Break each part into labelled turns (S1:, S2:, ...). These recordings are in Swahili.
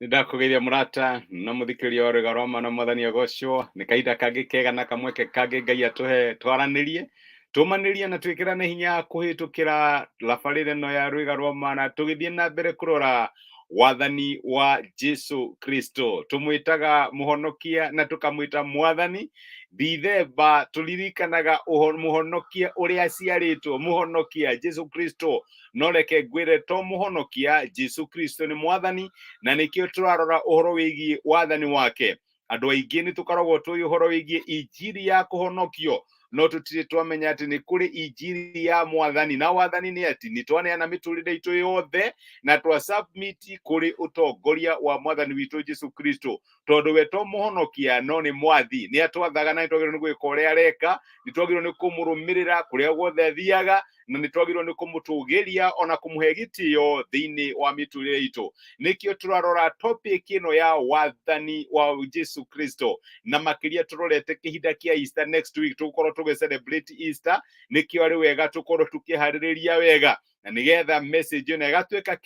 S1: Ndakugeithia murata na muthikiriria wa rwĩga rwa mana mwathani agocwo nĩ kahinda kangĩ kega na kamweke kangĩ Ngai atũhe twaranĩrie tũmanĩrie na twĩkĩrane hinya kũhĩtũkĩra thabarĩ ĩno ya rwĩga rwa mana tũgĩthiĩ na mbere kũrora wathani wa Jesũ Kristũ. Tũmwĩtaga mũhonokia na tũkamwĩta mwathani. Ndithemba tũririkanaga mũhonokia ũrĩa aciarĩtwo, mũhonokia Jesũ Kristũ. No reke ngwĩre to mũhonokia, Jesũ Kristũ nĩ mwathani, na nĩkĩo tũrarora ũhoro wĩgiĩ wathani wake. Andũ aingĩ nĩ tũkoragwo tũĩ ũhoro wĩgiĩ injiri ya kũhonokio, no tũtirĩ twamenya atĩ nĩ kũrĩ injiri ya mwathani. Na wathani nĩ atĩ nĩ twaneana mĩtũrĩre itũ yothe na twa submit kũrĩ ũtongoria wa mwathani witũ Jesũ Kristũ, tondũ we to mũhonokia no nĩ mwathi. Nĩ atwathaga na nĩ twagĩrĩirwo nĩ gwĩka ũrĩa areka, nĩ twagĩrĩirwo nĩ kũmũrũmĩrĩra kũrĩa guothe athiaga, na nĩ twagĩrĩirwo nĩ kũmũtũgĩria ona kũmũhe gĩtĩo thĩinĩ wa mĩtũrĩre itũ. Nĩkĩo tũrarora topic ĩno ya wathani wa Jesũ Kristũ, na makĩria tũrorete kĩhinda kĩa Easter. Next week tũgũkorwo tũgĩ-celebrate Easter, nĩkĩo arĩ wega tũkorwo tũkĩharĩrĩria wega, na nĩgetha message ĩno ĩgatuĩka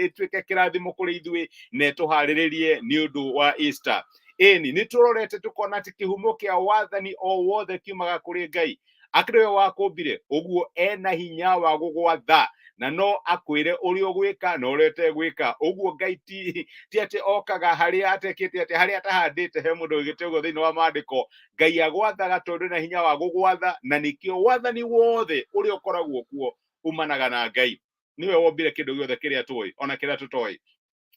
S1: ĩtuĩke kĩrathimo kũrĩ ithuĩ na ĩtũharĩrĩrie nĩ ũndũ wa Easter. Ĩni nĩ tũrorete tũkona atĩ kĩhumo kĩa wathani o wothe kiumaga kũrĩ Ngai. Akĩrĩ we wakũmbire, ũguo ena hinya wa gũgwatha, na no akwĩre ũrĩa ũgwĩka na ũrĩa ũtegwĩka. Ũguo Ngai ti atĩ okaga harĩa atekĩte atĩ harĩa atahandĩte he mũndũ ũgĩte ũguo thĩinĩ wa maandĩko. Ngai agwathaga tondũ ena hinya wa gũgwatha, na nĩkĩo wathani wothe ũrĩa ũkoragwo kuo umanaga na Ngai. Nĩwe wombire kĩndũ gĩothe kĩrĩa tũĩ ona kĩrĩa tũtoĩ.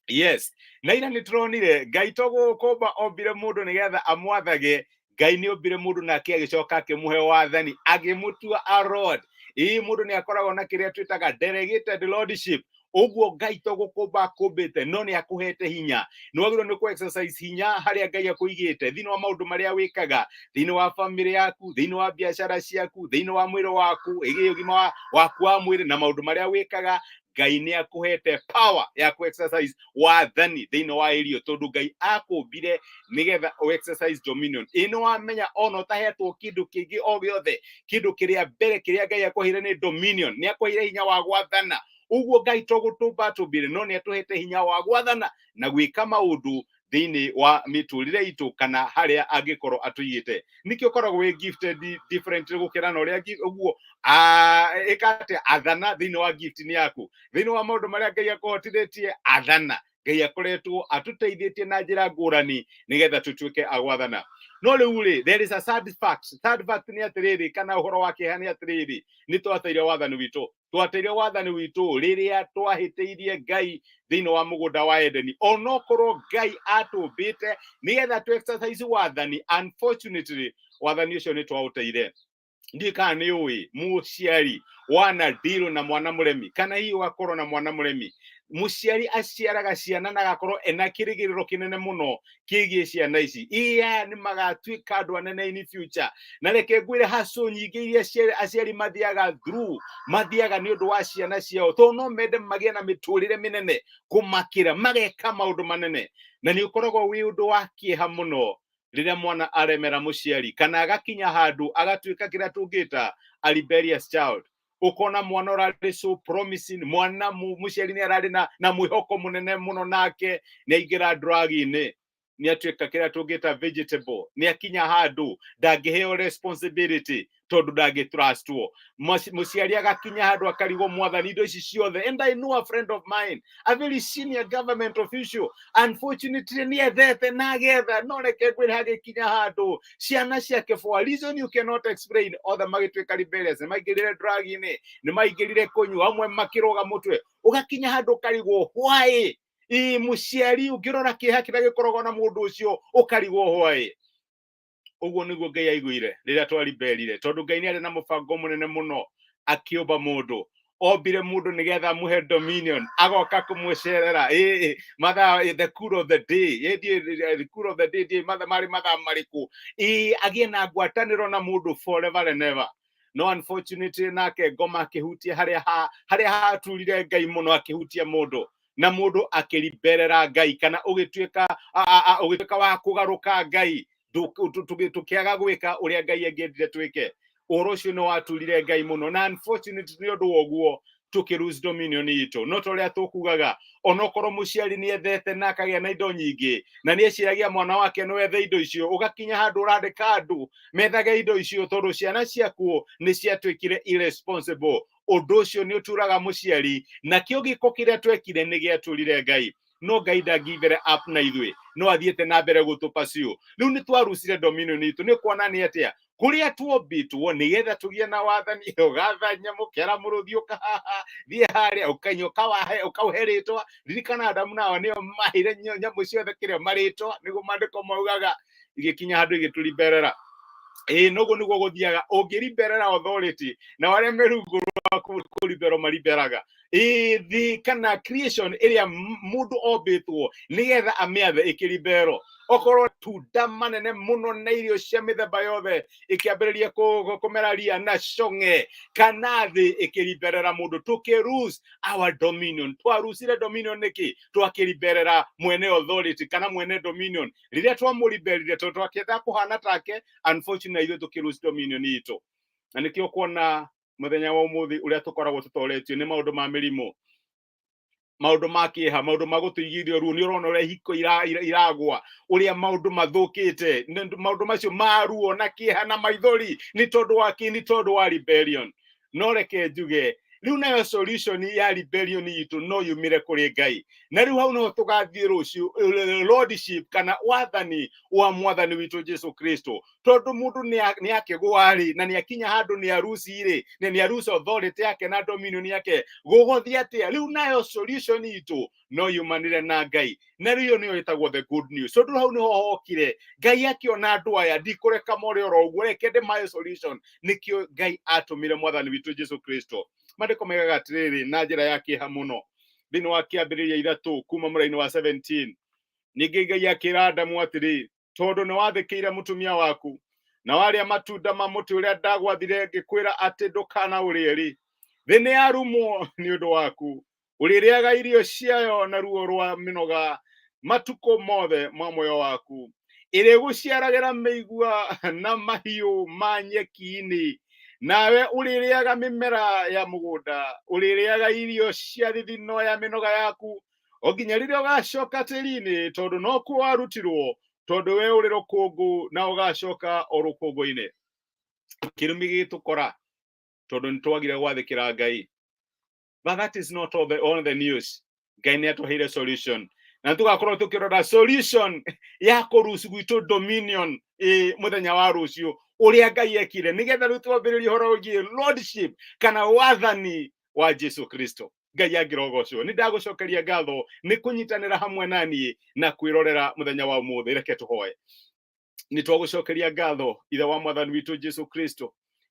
S1: Yes, na ira nĩ tũronire Ngai to gũkũmba ombire mũndũ nĩgetha amwathage. Ngai nĩ ombire mũndũ nake agĩcoka akĩmũhe wathani, agĩmũtua a Lord. Mũndũ nĩ akoragwo na kĩrĩa twĩtaga delegated lordship. Ũguo Ngai to gũkũmba akũmbĩte, no nĩ akũhete hinya. Nĩ wagĩrĩirwo nĩ kũ-exercise hinya harĩa Ngai akũigĩte, thĩinĩ wa maũndũ marĩa wĩkaga, thĩinĩ wa family yaku, thĩinĩ wa biacara ciaku, thĩinĩ wa mwĩrĩ waku, ũgima waku wa mwĩrĩ na maũndũ marĩa wĩkaga. Ngai nĩ akũhete power ya kũ-exercise wathani thĩinĩ wa area, tondũ Ngai akũmbire nĩgetha ũ-exercise dominion. Nĩ wamenya ona ũtahetwo kĩndũ kĩngĩ o gĩothe, kĩndũ kĩrĩa mbere kĩrĩa Ngai akũheire nĩ dominion, nĩ akũheire hinya wa gwathana. Ũguo Ngai to gũtũmba atũmbire, no nĩ atũhete hinya wa gwathana na gwĩka maũndũ thĩinĩ wa mĩtũrĩre itũ kana harĩa angĩkorwo atũigĩte. Nĩkĩo ũkoragwo wĩ gifted different gũkĩra na ũrĩa ũguo ĩkate athana thĩinĩ wa gift-inĩ yaku, thĩinĩ wa maũndũ marĩa Ngai akũhotithĩtie athana. Ngai akoretwo atũteithĩtie na njĩra ngũrani nĩgetha tũtuĩke agwathana. No rĩu rĩ, there is a sad fact. Sad fact nĩ atĩrĩrĩ, kana ũhoro wa kĩeha nĩ atĩrĩrĩ, nĩ twateire wathani witũ. Twateire wathani witũ rĩrĩa twahĩtĩirie Ngai thĩinĩ wa mũgũnda wa Edeni. Onokorwo Ngai atũmbĩte nĩgetha tũ-exercise wathani, unfortunately wathani ũcio nĩ twaũteire. Ndiĩ kana nĩ ũĩ mũciari wana deal na mwana mũremi, kana hihi ũgakorwo na mwana mũremi. Mũciari aciaraga ciana na agakorwo ena kĩrĩgĩrĩro kĩnene mũno kĩgiĩ ciana ici. Nĩ magatuĩka andũ anene in future. Na reke ngwĩre hustle nyingĩ iria aciari mathiaga through, mathiaga nĩ ũndũ wa ciana ciao, tondũ no mende magĩe na mĩtũrĩre mĩnene kũmakĩra, mageka maũndũ manene. Na nĩ ũkoragwo wĩ ũndũ wa kĩeha mũno rĩrĩa mwana aremera mũciari, kana agakinya handũ agatuĩka kĩrĩa tũngĩta a rebellious child. Ũkona mwana ũrarĩ so promising, mwana mũciari nĩ ararĩ na mwĩhoko mũnene mũno nake, nĩ aingĩra drug-inĩ, nĩ atuĩka kĩrĩa tũngĩta vegetable. Nĩ akinya handũ ndangĩheo responsibility tondũ ndangĩtrustwo. Mũciari agakinya handũ akarigwo mwathani indo ici ciothe. And I know a friend of mine, a very senior government official, unfortunately nĩ ethete na agetha, no reke ngwĩre hagĩkinya handũ ciana ciake for a reason you cannot explain, othe magĩtuĩka rebellious, nĩ maingĩrire drug-inĩ, nĩ maingĩrire kũnyua, amwe makĩroga mũtwe. Ũgakinya handũ ũkarigwo why? Mũciari ũngĩrora kĩeha kĩrĩa gĩkoragwo na mũndũ ũcio ũkarigwo why? Ũguo nĩguo Ngai aiguire rĩrĩa twaribelire, tondũ Ngai nĩ arĩ na mũbango mũnene mũno akĩũmba mũndũ. Ombire mũndũ nĩgetha amũhe dominion, agoka kũmũcerera mathaa, the cool of the day, the cool of the day marĩ mathaa marĩkũ, agĩe na ngwatanĩro na mũndũ forever and ever. No unfortunately nake ngoma akĩhutia harĩa haturire Ngai mũno, akĩhutia mũndũ, na mũndũ akĩriberera Ngai, kana ũgĩtuĩka wa kũgarũka Ngai, tũkĩaga gwĩka ũrĩa Ngai angĩendire twĩke. Ũhoro ũcio nĩ waturire Ngai mũno, na unfortunately nĩ ũndũ wa ũguo tukiruse dominion itu no toria tukugaga onokorwo muciari ni ethete na akagĩa na indo nyingĩ na ni eciragia mwana wake no ethe indo icio ugakinya handu urandika andu methage indo icio tondu ciana ciakuo ni ciatwikire irresponsible undu ucio ni uturaga muciari na kĩo gĩko kĩrĩa twekire nĩ gĩatũrire Ngai no Ngai ndangivere up na ithuĩ no athiĩte na mbere gũtũpa cio rĩu nĩ twarucire dominion itu nĩ kuona nĩ atĩa kuria tuombitwo nigetha tugie na wathani ugathanya mukera muruthi ukahaha thie haria ukanyoka wahe ukauheritwa ririkana Adamu nao nio mahire nyamu ciothe kiria maritwa nigo mandiko maugaga igikinya handu igituriberera nogo niguo guthiaga ungiriberera authority na waria merungu rwaku kuribero mariberaga the kana creation iria mundu ombitwo nigetha amiathe ikiribero okorwo tunda manene muno na irio cia mithemba yothe ikiambiriria kumeraria na cong'e kana thi ikiriberera mundu tukiruse our dominion twarusire dominion niki twakiriberera mwene authority kana mwene dominion riria twamuriberire twakienda kuhana take unfortunately tukiruse dominion itu na nikio kuona muthenya wa umuthi uria tukoragwo tutoretio ni maundu ma mirimo maundu ma kieha maundu ma gutuigithio ruo ni urona uria hiko iragwa uria maundu mathukite maundu macio maruo na kieha na maithori ni tondu wa ni tondu wa rebellion no reke njuge riu nayo solution ya rebellion itu no yumire kuri Ngai na riu hau no tugathie rucio lordship kana wathani wa mwathani witu Jesũ Kristũ tondu mundu ni akigwari na ni akinya handu ni arucire na ni aruca authority yake na dominion yake gugothia atia riu nayo solution itu no yumanire na Ngai na riu niyo itagwo the good news tondu hau niho hokire Ngai akiona andu aya ndikureka more oro uguo reke de my solution nikio Ngai atumire mwathani witu Jesũ Kristũ mandiko megaga atiriri na njira ya kĩeha muno thĩinĩ wa kĩambĩrĩria 3 kuma mũraini wa 17 ningĩ Ngai akĩra Adamu atĩrĩ tondu nĩ wathĩkĩire mũtumia waku na warĩa matunda ma mũtĩ ũrĩa ndagwathire ngĩkwĩra atĩ ndũkana ũrĩe rĩ thĩ nĩ yarumwo nĩ ũndũ waku ũrĩrĩaga irio ciayo na ruo rwa mĩnoga matukũ mothe ma muoyo waku ĩrĩgũciaragĩra mĩigua na mahiũ ma nyeki-inĩ nawe ũrĩrĩaga mĩmera ya mũgũnda ũrĩrĩaga irio cia thithino ya mĩnoga yaku o nginya rĩrĩa ũgacoka tĩri-inĩ tondu no kuo warutirwo tondu we ũrĩ rũkũngũ na ũgacoka o rũkũngũ-inĩ kĩrumi gĩtũkora tondu nĩ twagire gwathĩkĩra Ngai but that is not all the news Ngai nĩ atũheire solution na tugakorwo tukirora solution ya kũruci gwitũ dominion muthenya wa rũciũ uria Ngai ekire nigetha riu twambĩrĩrie horo wĩgiĩ lordship kana wathani wa Jesũ Kristũ Ngai angĩrogocwo nĩ ndagũcokeria ngatho nĩ kũnyitanĩra hamwe naniĩ na kwĩrorera muthenya wa ũmũthĩ reke tũhoe nĩ twagũcokeria ngatho ithe wa mwathani witũ Jesũ Kristũ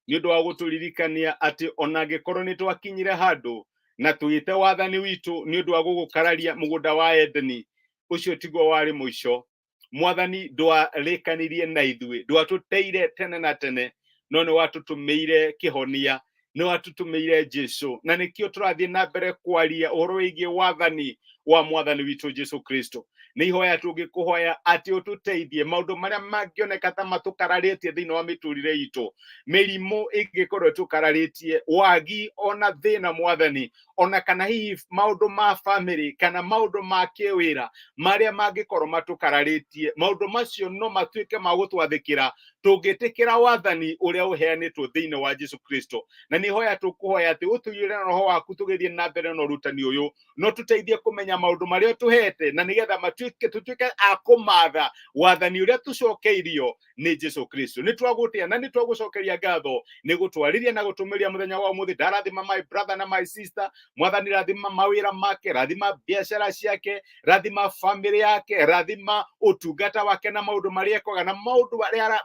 S1: nĩ ũndũ wa gũtũririkania atĩ ona angĩkorwo nĩ twakinyire handũ na twĩte wathani witũ nĩ ũndũ wa gũgũkararia mũgũnda wa Edeni ũcio tiguo warĩ mũico mwathani ndwarĩkanirie na ithuĩ ndwatũteire tene na tene no nĩ watũtũmĩire kĩhonia nĩ watũtũmĩire Jesũ na nĩkĩo tũrathiĩ na mbere kwaria ũhoro wĩgiĩ wathani wa mwathani witũ Jesũ Kristũ nĩ ihoya tũngĩkũhoya atĩ ũtũteithie maũndũ marĩa mangĩoneka ta matũkararĩtie thĩinĩ wa mĩtũrĩre itũ mĩrimũ ĩngĩkorwo tũkararĩtie wagi ona thĩna mwathani ona kana hihi maũndũ ma family kana maũndũ ma kĩwĩra marĩa mangĩkorwo matũkararĩtie maũndũ macio no matuĩke ma gũtwathĩkĩra tũngĩtĩkĩra wathani ũrĩa ũheanĩtwo thĩinĩ wa Jesũ Kristũ na nĩ ihoya tũkũhoya atĩ ũtũiyũre na roho waku tũgĩthiĩ na mbere na ũrutani ũyũ no tũteithie kũmenya maũndũ marĩa tũhete na nĩgetha tũtuĩke a kũmatha wathani ũrĩa tũcokeirio nĩ Jesũ Kristũ nĩ twagũtĩa na nĩ twagũcokeria ngatho nĩ gũtwarĩria na gũtũmĩria mũthenya wa ũmũthĩ ndarathima my brother na my sister mwathani rathima mawĩra make rathima biacara ciake rathima family yake rathima ũtungata wake na maũndũ marĩa ekaga na maũndũ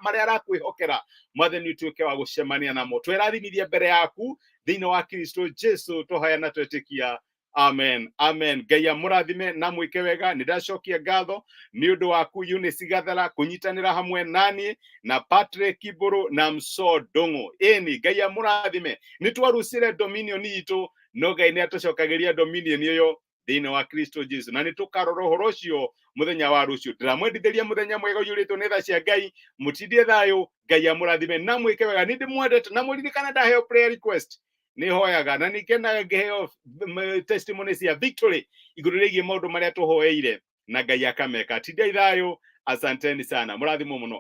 S1: marĩa arakwĩhokera mwathani ũtuĩke wa gũcemania namo twĩrathimithia mbere yaku thĩinĩ wa Kristũ Jesũ tũhoya na twetĩkia amen amen Ngai amũrathime na mwĩke wega nĩ ndacokia ngatho nĩ ũndũ waku Eunice Gathara kũnyitanĩra hamwe nani na Patrick Kiburu na Mso Ndũng'ũ ĩni Ngai amũrathime nĩ twarucire dominion itũ no Ngai nĩ atũcokagĩria dominion ĩyo thĩinĩ wa Kristũ Jesũ na nĩ tũkarora ũhoro ũcio mũthenya wa rũciũ ndĩramwendithĩria mũthenya mwega ũiyũrĩtwo nĩ tha cia Ngai mũtindie thayũ Ngai amũrathime na mwĩke wega nĩ ndĩmwendete na mũririkane ndaheo prayer request nĩ hoyaga na nĩkenaga ngĩheo testimony cia victory igũrũ rĩgiĩ maũndũ marĩa tũhoeire na Ngai akameka. Tindai thayũ, asanteni sana, mũrathimwo mũno.